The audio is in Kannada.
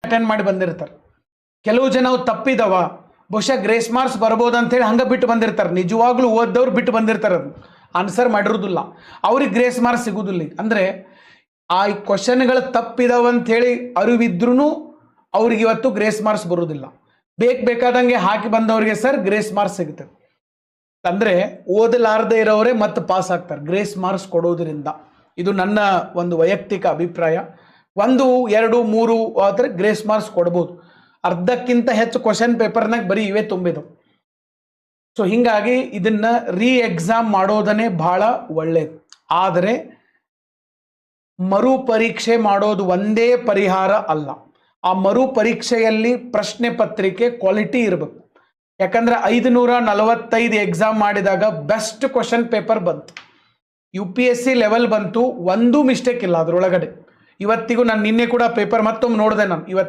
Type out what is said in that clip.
ಅಟೆಂಡ್ ಮಾಡಿ ಬಂದಿರ್ತಾರೆ. ಕೆಲವು ಜನ ಅವು ತಪ್ಪಿದವ ಬಹುಶಃ ಗ್ರೇಸ್ ಮಾರ್ಕ್ಸ್ ಬರ್ಬೋದು ಅಂತೇಳಿ ಹಂಗೆ ಬಿಟ್ಟು ಬಂದಿರ್ತಾರೆ. ನಿಜವಾಗ್ಲೂ ಓದ್ದವ್ರು ಬಿಟ್ಟು ಬಂದಿರ್ತಾರೆ, ಅದು ಆನ್ಸರ್ ಮಾಡಿರೋದಿಲ್ಲ, ಅವ್ರಿಗೆ ಗ್ರೇಸ್ ಮಾರ್ಕ್ಸ್ ಸಿಗೋದಿಲ್ಲ. ಅಂದರೆ ಆ ಕ್ವಶನ್ಗಳು ತಪ್ಪಿದವಂಥೇಳಿ ಅರಿವಿದ್ರೂ ಅವ್ರಿಗೆ ಇವತ್ತು ಗ್ರೇಸ್ ಮಾರ್ಕ್ಸ್ ಬರೋದಿಲ್ಲ. ಬೇಕಾದಂಗೆ ಹಾಕಿ ಬಂದವರಿಗೆ ಸರ್ ಗ್ರೇಸ್ ಮಾರ್ಕ್ಸ್ ಸಿಗುತ್ತೆ. ಅಂದರೆ ಓದಲಾರದೆ ಇರೋರೇ ಮತ್ತೆ ಪಾಸ್ ಆಗ್ತಾರೆ ಗ್ರೇಸ್ ಮಾರ್ಕ್ಸ್ ಕೊಡೋದ್ರಿಂದ. ಇದು ನನ್ನ ಒಂದು ವೈಯಕ್ತಿಕ ಅಭಿಪ್ರಾಯ. 1, 2, 3 ಆದರೆ ಗ್ರೇಸ್ ಮಾರ್ಕ್ಸ್ ಕೊಡ್ಬೋದು. ಅರ್ಧಕ್ಕಿಂತ ಹೆಚ್ಚು ಕ್ವಶನ್ ಪೇಪರ್ನಾಗ ಬರೀ ಇವೇ ತುಂಬಿದವು. ಸೊ ಹೀಗಾಗಿ ಇದನ್ನ ಎಕ್ಸಾಮ್ ಮಾಡೋದನ್ನೇ ಬಹಳ ಒಳ್ಳೆಯದು. ಆದರೆ ಮರು ಪರೀಕ್ಷೆ ಮಾಡೋದು ಒಂದೇ ಪರಿಹಾರ ಅಲ್ಲ. ಆ ಮರು ಪರೀಕ್ಷೆಯಲ್ಲಿ ಪ್ರಶ್ನೆ ಪತ್ರಿಕೆ ಕ್ವಾಲಿಟಿ ಇರಬೇಕು. ಯಾಕಂದ್ರೆ 545 ಎಕ್ಸಾಮ್ ಮಾಡಿದಾಗ ಬೆಸ್ಟ್ ಕ್ವಶನ್ ಪೇಪರ್ ಬಂತು, UPSC ಲೆವೆಲ್ ಬಂತು, ಒಂದೂ ಮಿಸ್ಟೇಕ್ ಇಲ್ಲ ಅದರೊಳಗಡೆ. ಇವತ್ತಿಗೂ ನಾನು ನಿನ್ನೆ ಕೂಡ ಪೇಪರ್ ಮತ್ತೊಮ್ಮೆ ನೋಡಿದೆ ನಾನು ಇವತ್ತು